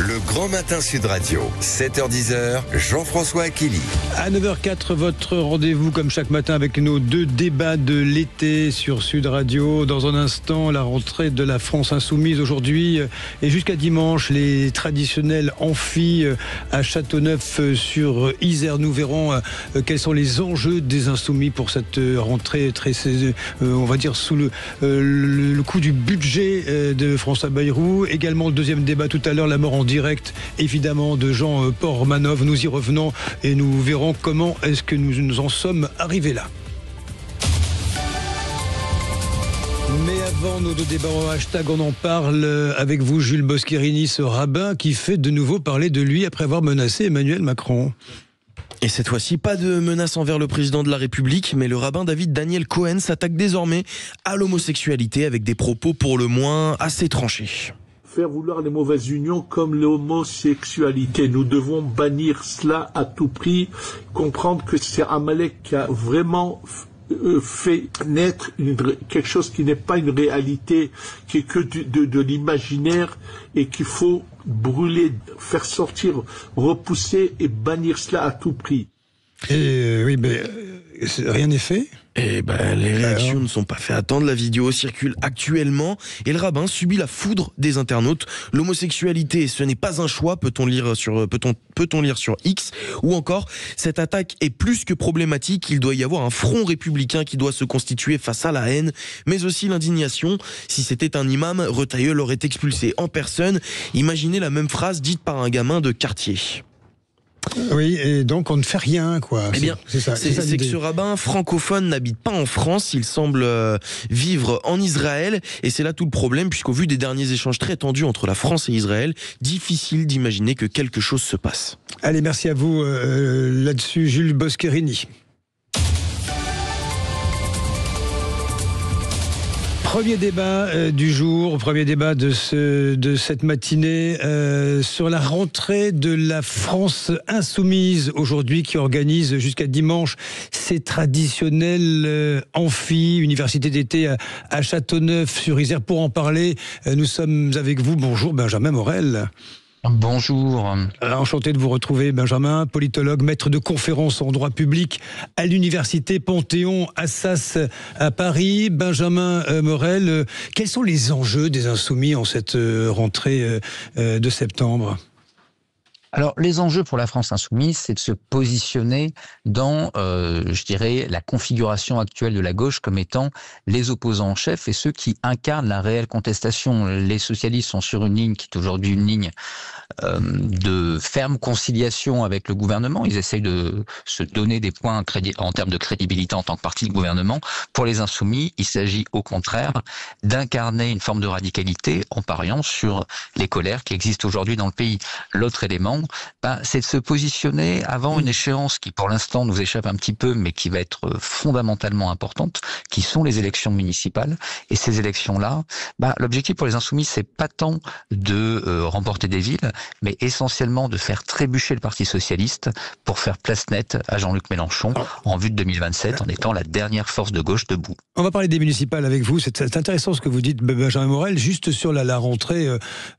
Le Grand Matin Sud Radio, 7h-10h, Jean-François Akili. À 9h04, votre rendez-vous comme chaque matin avec nos deux débats de l'été sur Sud Radio. Dans un instant, la rentrée de la France Insoumise aujourd'hui et jusqu'à dimanche, les traditionnels amphis à Châteauneuf-sur-Isère. Nous verrons quels sont les enjeux des Insoumis pour cette rentrée très, on va dire, sous le coup du budget de François Bayrou. Également, le deuxième débat tout à l'heure, la mort en direct, évidemment, de Jean Portmanov. Nous y revenons et nous verrons comment est-ce que nous en sommes arrivés là. Mais avant nos deux débats en hashtag, on en parle avec vous, Jules Boscherini, ce rabbin qui fait de nouveau parler de lui après avoir menacé Emmanuel Macron. Et cette fois-ci, pas de menace envers le président de la République, mais le rabbin David Daniel Cohen s'attaque désormais à l'homosexualité avec des propos pour le moins assez tranchés. Faire vouloir les mauvaises unions comme l'homosexualité. Nous devons bannir cela à tout prix, comprendre que c'est Amalek qui a vraiment fait naître quelque chose qui n'est pas une réalité, qui est que de l'imaginaire et qu'il faut brûler, faire sortir, repousser et bannir cela à tout prix. Et oui, mais rien n'est fait. Et les réactions ne sont pas fait attendre. La vidéo circule actuellement et le rabbin subit la foudre des internautes. L'homosexualité, ce n'est pas un choix, peut-on lire sur X, ou encore cette attaque est plus que problématique. Il doit y avoir un front républicain qui doit se constituer face à la haine, mais aussi l'indignation. Si c'était un imam, Retailleul l'aurait expulsé en personne. Imaginez la même phrase dite par un gamin de quartier. Oui, et donc on ne fait rien, quoi. Eh bien, c'est que ce rabbin francophone n'habite pas en France, il semble vivre en Israël, et c'est là tout le problème, puisqu'au vu des derniers échanges très tendus entre la France et Israël, difficile d'imaginer que quelque chose se passe. Allez, merci à vous là-dessus, Jules Boscherini. Premier débat du jour, premier débat de cette matinée sur la rentrée de la France Insoumise aujourd'hui qui organise jusqu'à dimanche ses traditionnels amphis, université d'été à Châteauneuf-sur-Isère. Pour en parler, nous sommes avec vous. Bonjour Benjamin Morel. Bonjour. Enchanté de vous retrouver, Benjamin, politologue, maître de conférences en droit public à l'université Panthéon-Assas à Paris. Benjamin Morel, quels sont les enjeux des Insoumis en cette rentrée de septembre ? Alors, les enjeux pour la France Insoumise, c'est de se positionner dans, je dirais, la configuration actuelle de la gauche comme étant les opposants en chef et ceux qui incarnent la réelle contestation. Les socialistes sont sur une ligne qui est aujourd'hui une ligne de ferme conciliation avec le gouvernement. Ils essayent de se donner des points en termes de crédibilité en tant que parti de gouvernement. Pour les Insoumis, il s'agit au contraire d'incarner une forme de radicalité en pariant sur les colères qui existent aujourd'hui dans le pays. L'autre élément, c'est de se positionner avant une échéance qui pour l'instant nous échappe un petit peu mais qui va être fondamentalement importante, qui sont les élections municipales. Et ces élections-là, l'objectif pour les Insoumis, c'est pas tant de remporter des villes, mais essentiellement de faire trébucher le Parti Socialiste pour faire place nette à Jean-Luc Mélenchon en vue de 2027 en étant la dernière force de gauche debout. On va parler des municipales avec vous. C'est intéressant ce que vous dites, Benjamin Morel. Juste sur la rentrée,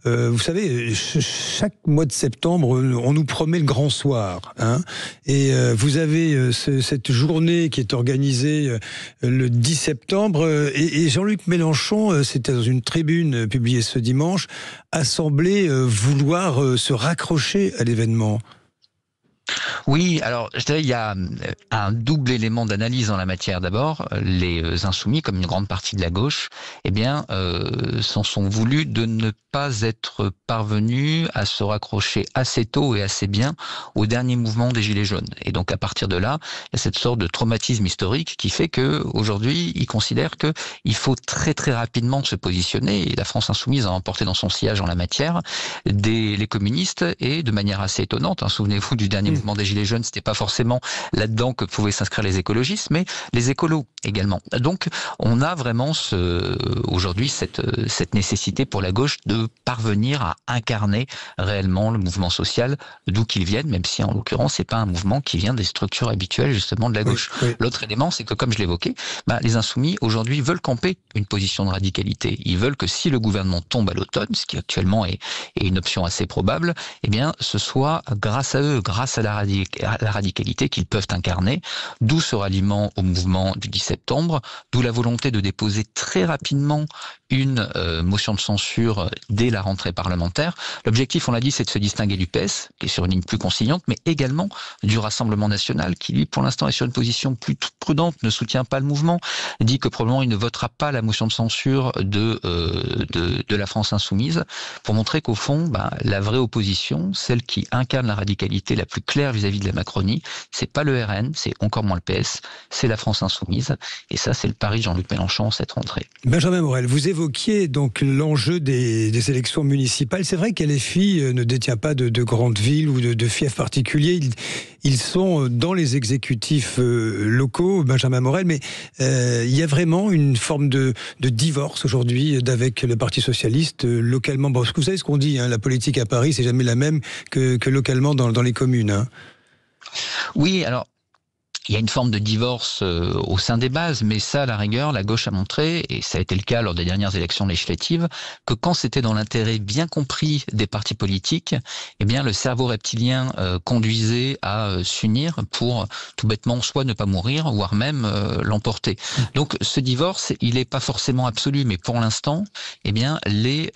vous savez, chaque mois de septembre, on nous promet le grand soir. Et vous avez cette journée qui est organisée le 10 septembre. Et Jean-Luc Mélenchon, c'était dans une tribune publiée ce dimanche, a semblé vouloir se raccrocher à l'événement. Oui, alors je dirais il y a un double élément d'analyse en la matière. D'abord, les Insoumis, comme une grande partie de la gauche, s'en sont voulus de ne pas être parvenus à se raccrocher assez tôt et assez bien au dernier mouvement des Gilets jaunes. Et donc à partir de là, il y a cette sorte de traumatisme historique qui fait que aujourd'hui, ils considèrent que il faut très très rapidement se positionner. Et la France Insoumise a emporté dans son sillage en la matière les communistes et de manière assez étonnante. Souvenez-vous du dernier mouvement des Gilets jaunes, c'était pas forcément là-dedans que pouvaient s'inscrire les écologistes, mais les écolos également. Donc, on a vraiment aujourd'hui cette nécessité pour la gauche de parvenir à incarner réellement le mouvement social, d'où qu'il vienne, même si en l'occurrence, c'est pas un mouvement qui vient des structures habituelles justement de la gauche. Oui. L'autre élément, c'est que comme je l'évoquais, les insoumis aujourd'hui veulent camper une position de radicalité. Ils veulent que si le gouvernement tombe à l'automne, ce qui actuellement est une option assez probable, eh bien, ce soit grâce à eux, grâce à la radicalité qu'ils peuvent incarner, d'où ce ralliement au mouvement du 10 septembre, d'où la volonté de déposer très rapidement une motion de censure dès la rentrée parlementaire. L'objectif, on l'a dit, c'est de se distinguer du PS, qui est sur une ligne plus conciliante, mais également du Rassemblement national, qui lui, pour l'instant, est sur une position plus prudente, ne soutient pas le mouvement, dit que probablement il ne votera pas la motion de censure de la France insoumise, pour montrer qu'au fond, la vraie opposition, celle qui incarne la radicalité la plus claire vis-à-vis de la Macronie, c'est pas le RN, c'est encore moins le PS, c'est la France insoumise, et ça, c'est le pari de Jean-Luc Mélenchon cette rentrée. Benjamin Morel, vous évoquiez donc l'enjeu des élections municipales. C'est vrai qu'LFI ne détient pas de grandes villes ou de fiefs particuliers. Ils sont dans les exécutifs locaux, Benjamin Morel, mais il y a vraiment une forme de divorce aujourd'hui avec le Parti socialiste localement. Bon, vous savez ce qu'on dit, la politique à Paris, c'est jamais la même que localement dans les communes. Oui, alors, il y a une forme de divorce au sein des bases, mais ça, à la rigueur, la gauche a montré, et ça a été le cas lors des dernières élections législatives, que quand c'était dans l'intérêt bien compris des partis politiques, eh bien, le cerveau reptilien conduisait à s'unir pour tout bêtement soit ne pas mourir, voire même l'emporter. Donc, ce divorce, il n'est pas forcément absolu, mais pour l'instant, eh bien, les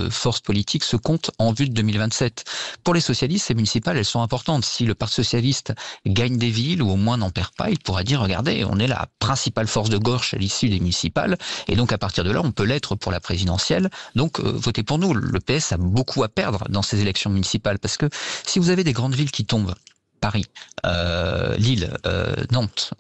forces politiques se comptent en vue de 2027. Pour les socialistes, ces municipales, elles sont importantes. Si le Parti socialiste gagne des villes, ou au moins n'en perd pas, il pourra dire, regardez, on est la principale force de gauche à l'issue des municipales, et donc à partir de là, on peut l'être pour la présidentielle, donc votez pour nous. Le PS a beaucoup à perdre dans ces élections municipales, parce que si vous avez des grandes villes qui tombent, Paris, Lille, Nantes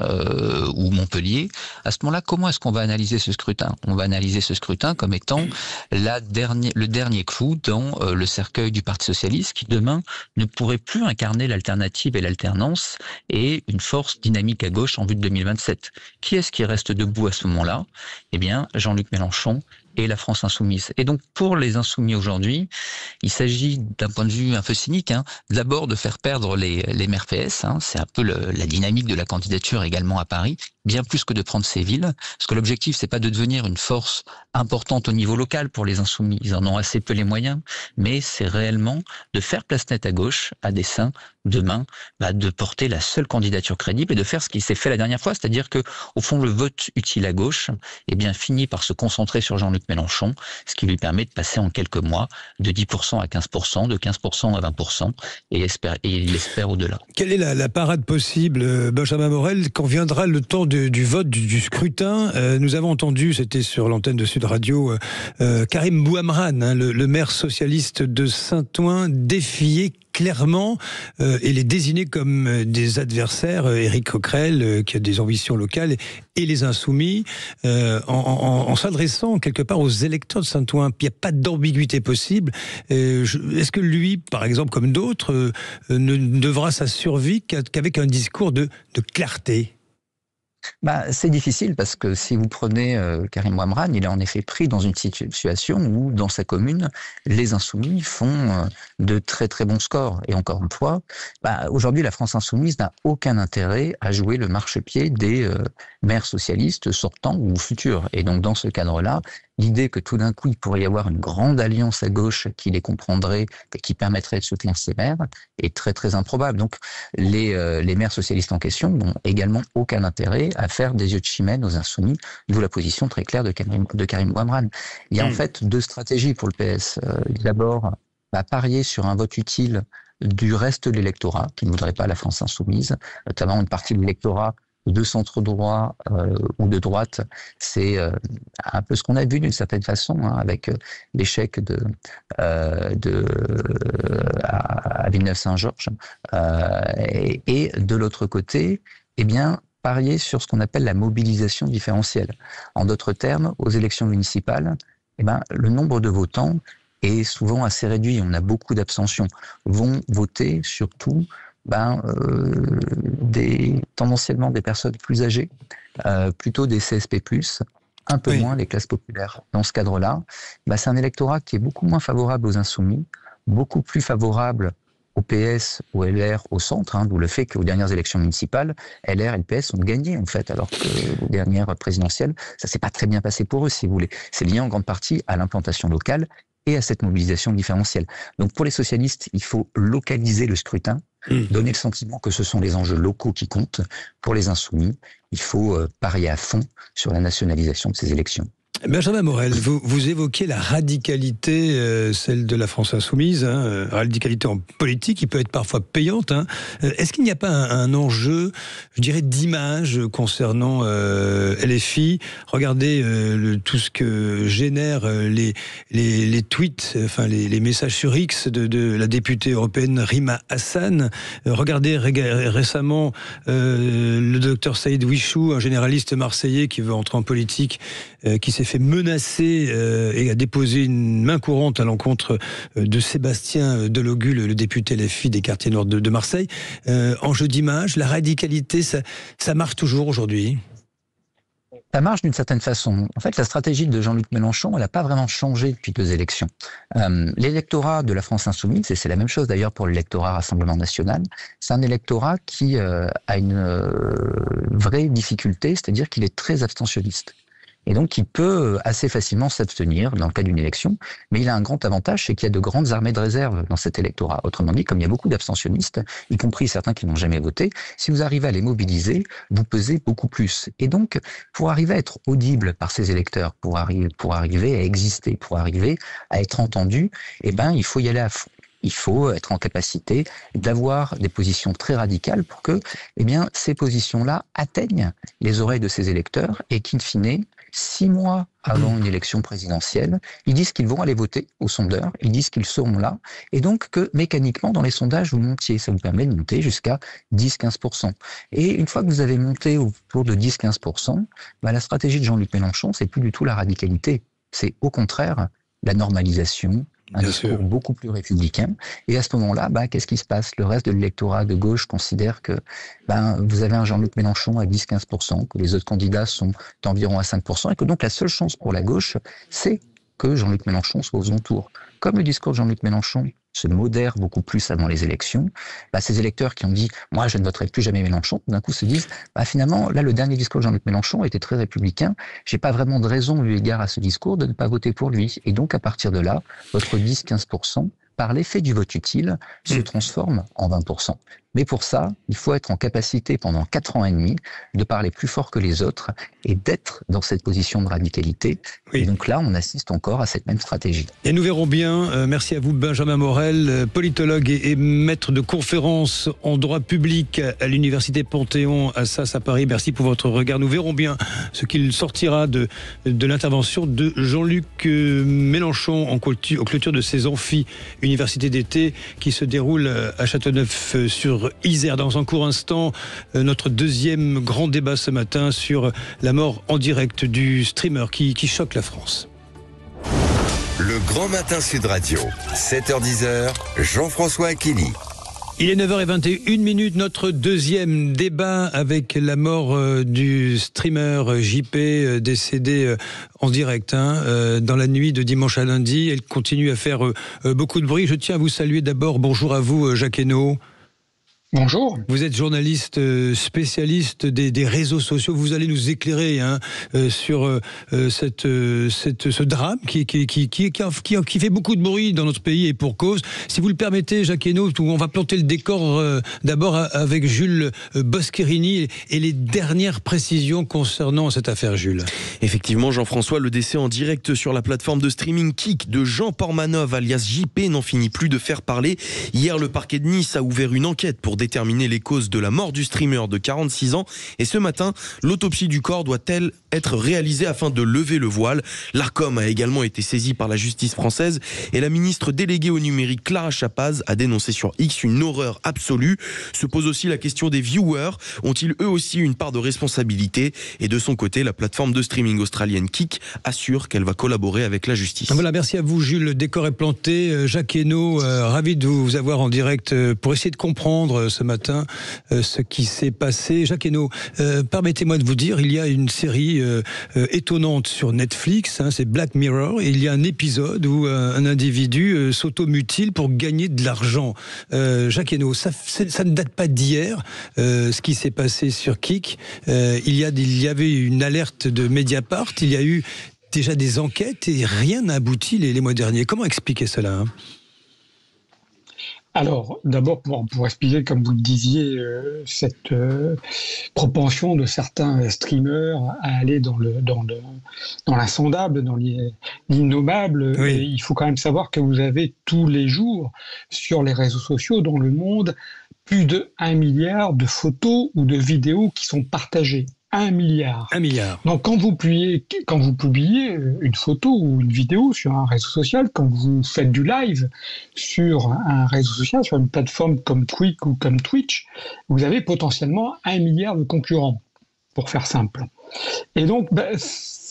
ou Montpellier, à ce moment-là, comment est-ce qu'on va analyser ce scrutin ? On va analyser ce scrutin comme étant le dernier clou dans le cercueil du Parti socialiste qui, demain, ne pourrait plus incarner l'alternative et l'alternance et une force dynamique à gauche en vue de 2027. Qui est-ce qui reste debout à ce moment-là ? Eh bien, Jean-Luc Mélenchon et la France insoumise. Et donc, pour les insoumis aujourd'hui, il s'agit, d'un point de vue un peu cynique, d'abord de faire perdre les maires PS. C'est un peu la dynamique de la candidature également à Paris, bien plus que de prendre ces villes. Parce que l'objectif, c'est pas de devenir une force importante au niveau local pour les insoumis. Ils en ont assez peu les moyens. Mais c'est réellement de faire place nette à gauche, à dessein, demain, de porter la seule candidature crédible et de faire ce qui s'est fait la dernière fois. C'est-à-dire que, au fond, le vote utile à gauche, eh bien, finit par se concentrer sur Jean-Luc Mélenchon, ce qui lui permet de passer en quelques mois de 10% à 15%, de 15% à 20%, et il espère au-delà. Quelle est la parade possible, Benjamin Morel, quand viendra le temps du vote, du scrutin? Nous avons entendu, c'était sur l'antenne de Sud Radio, Karim Bouamrane, le maire socialiste de Saint-Ouen, défier clairement et les désigner comme des adversaires, Éric Coquerel, qui a des ambitions locales, et les Insoumis, en s'adressant quelque part aux électeurs de Saint-Ouen. Il n'y a pas d'ambiguïté possible. Est-ce que lui, par exemple, comme d'autres, ne devra sa survie qu'avec un discours de clarté ? C'est difficile parce que si vous prenez Karim Bouamrane, il est en effet pris dans une situation où, dans sa commune, les Insoumis font de très très bons scores. Et encore une fois, aujourd'hui, la France Insoumise n'a aucun intérêt à jouer le marchepied des maires socialistes sortants ou futurs. Et donc, dans ce cadre-là, l'idée que tout d'un coup, il pourrait y avoir une grande alliance à gauche qui les comprendrait et qui permettrait de soutenir ces maires est très très improbable. Donc, les maires socialistes en question n'ont également aucun intérêt à faire des yeux de chimène aux Insoumis, d'où la position très claire de Karim Bouamrane. Il y a en fait deux stratégies pour le PS. D'abord, parier sur un vote utile du reste de l'électorat, qui ne voudrait pas la France Insoumise, notamment une partie de l'électorat de centre droit ou de droite. C'est un peu ce qu'on a vu d'une certaine façon avec l'échec à Villeneuve-Saint-Georges. Et de l'autre côté, eh bien, parier sur ce qu'on appelle la mobilisation différentielle. En d'autres termes, aux élections municipales, eh bien, le nombre de votants est souvent assez réduit. On a beaucoup d'abstentions. Vont voter surtout tendanciellement des personnes plus âgées, plutôt des CSP+, un peu moins les classes populaires. Dans ce cadre-là, c'est un électorat qui est beaucoup moins favorable aux insoumis, beaucoup plus favorable au PS, au LR, au centre, d'où le fait qu'aux dernières élections municipales, LR et le PS ont gagné, en fait, alors que aux dernières présidentielles, ça s'est pas très bien passé pour eux, si vous voulez. C'est lié en grande partie à l'implantation locale et à cette mobilisation différentielle. Donc pour les socialistes, il faut localiser le scrutin, donner le sentiment que ce sont les enjeux locaux qui comptent. Pour les insoumis, il faut parier à fond sur la nationalisation de ces élections. Benjamin Morel, vous évoquez la radicalité, celle de la France insoumise, radicalité en politique qui peut être parfois payante. Est-ce qu'il n'y a pas un enjeu, je dirais, d'image concernant LFI? Regardez tout ce que génèrent les tweets, les messages sur X de la députée européenne Rima Hassan. Regardez récemment le docteur Saïd Wichou, un généraliste marseillais qui veut entrer en politique, qui s'est fait menacer et a déposé une main courante à l'encontre de Sébastien Delogule, le député LFI des quartiers nord de Marseille. Enjeu d'image, la radicalité, ça marche toujours aujourd'hui? Ça marche d'une certaine façon. En fait, la stratégie de Jean-Luc Mélenchon, elle n'a pas vraiment changé depuis 2 élections. L'électorat de la France insoumise, et c'est la même chose d'ailleurs pour l'électorat Rassemblement National, c'est un électorat qui a une vraie difficulté, c'est-à-dire qu'il est très abstentionniste. Et donc, il peut assez facilement s'abstenir dans le cas d'une élection, mais il a un grand avantage, c'est qu'il y a de grandes armées de réserve dans cet électorat. Autrement dit, comme il y a beaucoup d'abstentionnistes, y compris certains qui n'ont jamais voté, si vous arrivez à les mobiliser, vous pesez beaucoup plus. Et donc, pour arriver à être audible par ces électeurs, pour arriver à exister, pour arriver à être entendu, il faut y aller à fond. Il faut être en capacité d'avoir des positions très radicales pour que, ces positions-là atteignent les oreilles de ces électeurs et qu'in fine, 6 mois avant une élection présidentielle, ils disent qu'ils vont aller voter aux sondeurs, ils disent qu'ils seront là, et donc que mécaniquement, dans les sondages, vous montiez. Ça vous permet de monter jusqu'à 10-15%. Et une fois que vous avez monté autour de 10-15%, la stratégie de Jean-Luc Mélenchon, c'est plus du tout la radicalité. C'est au contraire la normalisation, un discours beaucoup plus républicain. Et à ce moment-là, qu'est-ce qui se passe? Le reste de l'électorat de gauche considère que vous avez un Jean-Luc Mélenchon à 10-15%, que les autres candidats sont d'environ à 5%, et que donc la seule chance pour la gauche, c'est que Jean-Luc Mélenchon soit aux entours. Comme le discours de Jean-Luc Mélenchon se modère beaucoup plus avant les élections, ces électeurs qui ont dit « moi je ne voterai plus jamais Mélenchon », d'un coup se disent finalement, là le dernier discours de Jean-Luc Mélenchon était très républicain, j'ai pas vraiment de raison eu égard à ce discours de ne pas voter pour lui. Et donc à partir de là, votre 10-15%, par l'effet du vote utile, se transforme en 20%. Mais pour ça, il faut être en capacité pendant 4 ans et demi de parler plus fort que les autres et d'être dans cette position de radicalité. Oui. Et donc là, on assiste encore à cette même stratégie. Et nous verrons bien. Merci à vous, Benjamin Morel, politologue et maître de conférences en droit public à l'université Panthéon Assas à Paris. Merci pour votre regard. Nous verrons bien ce qu'il sortira de l'intervention de Jean-Luc Mélenchon en clôture de ses amphis université d'été qui se déroule à Châteauneuf-sur Isère. Dans un court instant, notre deuxième grand débat ce matin sur la mort en direct du streamer qui choque la France. Le Grand Matin Sud Radio, 7h-10h, Jean-François Aquini. Il est 9h21, notre deuxième débat avec la mort du streamer JP décédé en direct dans la nuit de dimanche à lundi. Elle continue à faire beaucoup de bruit. Je tiens à vous saluer d'abord. Bonjour à vous, Jacques Hainaut. Bonjour. Vous êtes journaliste spécialiste des réseaux sociaux. Vous allez nous éclairer sur ce drame qui fait beaucoup de bruit dans notre pays et pour cause. Si vous le permettez, Jacques Hainaut, on va planter le décor d'abord avec Jules Boscherini et les dernières précisions concernant cette affaire, Jules. Effectivement, Jean-François, le décès en direct sur la plateforme de streaming Kik de Jean Portmanov alias JP n'en finit plus de faire parler. Hier, le parquet de Nice a ouvert une enquête pour déterminer les causes de la mort du streamer de 46 ans. Et ce matin, l'autopsie du corps doit-elle être réalisée afin de lever le voile? L'Arcom a également été saisi par la justice française et la ministre déléguée au numérique Clara Chapaz a dénoncé sur X une horreur absolue. Se pose aussi la question des viewers. Ont-ils eux aussi une part de responsabilité? Et de son côté, la plateforme de streaming australienne Kik assure qu'elle va collaborer avec la justice. Voilà, merci à vous Jules. Le décor est planté. Jacques Hainaut, ravi de vous avoir en direct pour essayer de comprendre ce matin ce qui s'est passé. Jacques Hainaut, permettez-moi de vous dire, il y a une série étonnante sur Netflix, c'est Black Mirror, et il y a un épisode où un individu s'automutile pour gagner de l'argent. Jacques Hainaut, ça ne date pas d'hier, ce qui s'est passé sur Kik. Il y avait une alerte de Mediapart, il y a eu déjà des enquêtes et rien n'a abouti les mois derniers. Comment expliquer cela ? Alors, d'abord, pour expliquer, comme vous le disiez, cette propension de certains streamers à aller dans l'insondable, dans l'innommable, oui. Il faut quand même savoir que vous avez tous les jours sur les réseaux sociaux dans le monde plus de 1 milliard de photos ou de vidéos qui sont partagées. 1 milliard. 1 milliard. Donc, quand vous publiez une photo ou une vidéo sur un réseau social, quand vous faites du live sur un réseau social, sur une plateforme comme Quick ou comme Twitch, vous avez potentiellement 1 milliard de concurrents, pour faire simple. Et donc,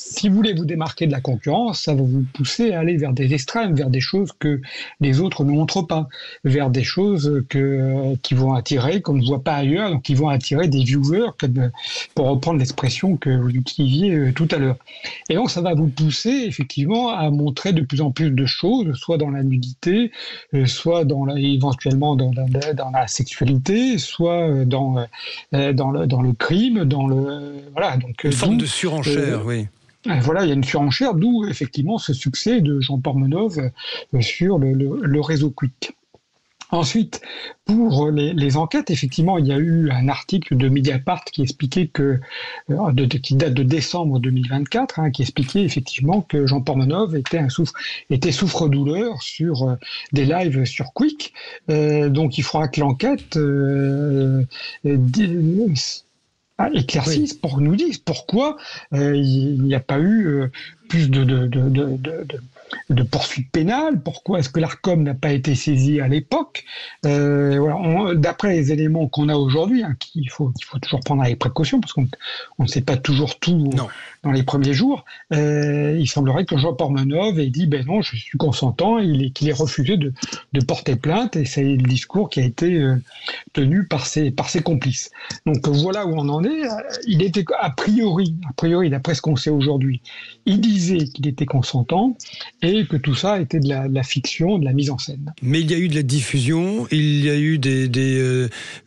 si vous voulez vous démarquer de la concurrence, ça va vous pousser à aller vers des extrêmes, vers des choses que les autres ne montrent pas, vers des choses qui vont attirer, qu'on ne voit pas ailleurs, donc qui vont attirer des viewers, pour reprendre l'expression que vous utilisiez tout à l'heure. Et donc ça va vous pousser effectivement à montrer de plus en plus de choses, soit dans la nudité, soit éventuellement dans la sexualité, soit dans le crime, voilà. Donc une forme de surenchère, oui. Voilà, il y a une surenchère, d'où effectivement ce succès de Jean Pormenov sur le réseau Quick. Ensuite, pour les enquêtes, effectivement, il y a eu un article de Mediapart qui expliquait qui date de décembre 2024, qui expliquait effectivement que Jean Pormenov était souffre-douleur sur des lives sur Quick. Donc, il faudra que l'enquête éclaircissent, pour nous dire pourquoi il n'y a pas eu plus de poursuites pénales, pourquoi est-ce que l'Arcom n'a pas été saisi à l'époque. Voilà, d'après les éléments qu'on a aujourd'hui, qu'il faut toujours prendre avec précaution, parce qu'on ne sait pas toujours tout dans les premiers jours, il semblerait que Jean Pormenov ait dit non, je suis consentant, qu'il ait refusé de porter plainte, et c'est le discours qui a été tenu par ses complices. Donc voilà où on en est. Il était a priori, d'après ce qu'on sait aujourd'hui, il disait qu'il était consentant et que tout ça était de la fiction, de la mise en scène. Mais il y a eu de la diffusion, il y a eu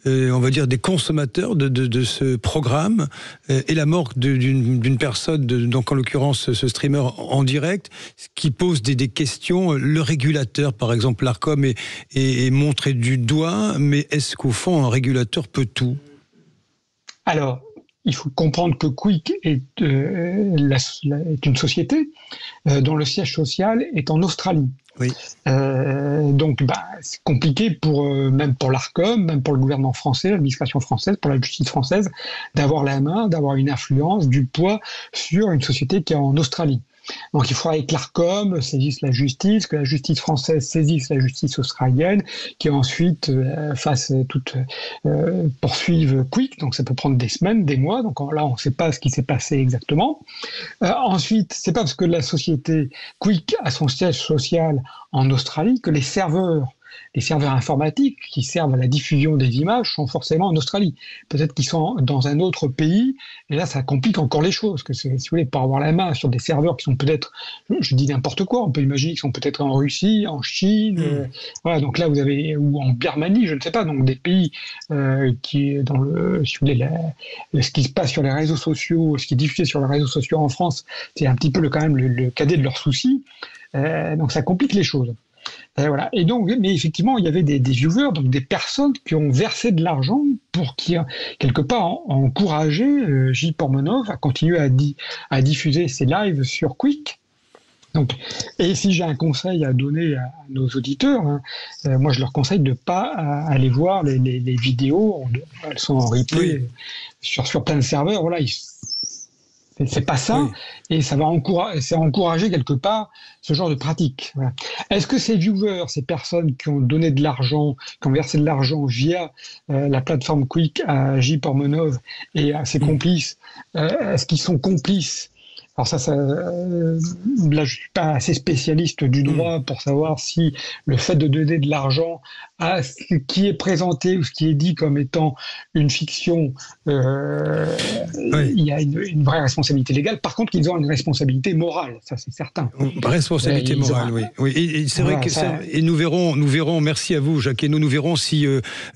on va dire des consommateurs de ce programme, et la mort d'une personne, donc en l'occurrence ce streamer en direct, ce qui pose des questions. Le régulateur, par exemple, l'Arcom est montré du doigt, mais est-ce qu'au fond un régulateur peut tout ? Alors, il faut comprendre que Quick est une société dont le siège social est en Australie. Oui. Donc, c'est compliqué même pour l'Arcom, même pour le gouvernement français, l'administration française, pour la justice française, d'avoir la main, d'avoir une influence, du poids sur une société qui est en Australie. Donc il faudrait que l'Arcom saisisse la justice, que la justice française saisisse la justice australienne, qui ensuite poursuive Quick. Donc ça peut prendre des semaines, des mois. Donc là, on ne sait pas ce qui s'est passé exactement. Ensuite, c'est pas parce que la société Quick a son siège social en Australie que les serveurs informatiques qui servent à la diffusion des images sont forcément en Australie. Peut-être qu'ils sont dans un autre pays, et là, ça complique encore les choses. Que si vous voulez, pour avoir la main sur des serveurs qui sont peut-être, je dis n'importe quoi, on peut imaginer qu'ils sont peut-être en Russie, en Chine, voilà. Donc là, vous avez, ou en Birmanie, je ne sais pas, donc des pays qui, si vous voulez, ce qui se passe sur les réseaux sociaux, ce qui est diffusé sur les réseaux sociaux en France, c'est un petit peu quand même le cadet de leurs soucis. Donc ça complique les choses. Voilà. Et donc, mais effectivement, il y avait des viewers, donc des personnes qui ont versé de l'argent pour qui, quelque part, encourager J. Pormenov à continuer à diffuser ses lives sur Quick. Donc, et si j'ai un conseil à donner à nos auditeurs, moi je leur conseille de ne pas aller voir les vidéos, elles sont en replay sur plein de serveurs. Voilà, c'est pas ça, oui. Et ça va encourager quelque part ce genre de pratique. Voilà. Est-ce que ces viewers, ces personnes qui ont donné de l'argent, qui ont versé de l'argent via la plateforme Quick à J. Pormenov et à ses complices, est-ce qu'ils sont complices Alors là, je suis pas assez spécialiste du droit pour savoir si le fait de donner de l'argent à ce qui est présenté ou ce qui est dit comme étant une fiction, il y a une vraie responsabilité légale. Par contre, ils ont une responsabilité morale, ça c'est certain. Responsabilité morale, oui. Et c'est vrai que et nous verrons. Merci à vous, Jacques. Et nous verrons si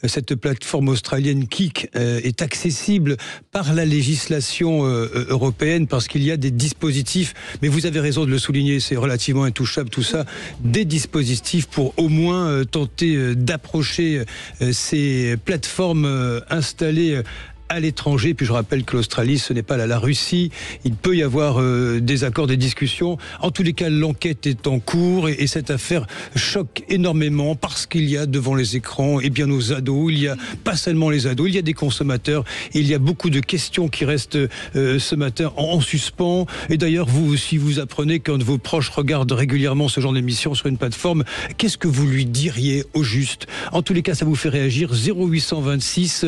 cette plateforme australienne Kik est accessible par la législation européenne, parce qu'il y a des dispositifs. Mais vous avez raison de le souligner, c'est relativement intouchable tout ça. Des dispositifs pour au moins tenter d'approcher ces plateformes installées à l'étranger. Puis je rappelle que l'Australie, ce n'est pas la Russie. Il peut y avoir des accords, des discussions. En tous les cas, l'enquête est en cours et cette affaire choque énormément parce qu'il y a devant les écrans nos ados. Il y a pas seulement les ados, il y a des consommateurs. Il y a beaucoup de questions qui restent ce matin en suspens. Et d'ailleurs, vous aussi, vous apprenez quand vos proches regardent régulièrement ce genre d'émission sur une plateforme, qu'est-ce que vous lui diriez au juste? En tous les cas, ça vous fait réagir. 0826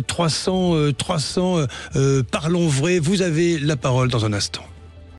300 parlons vrai. Vous avez la parole dans un instant.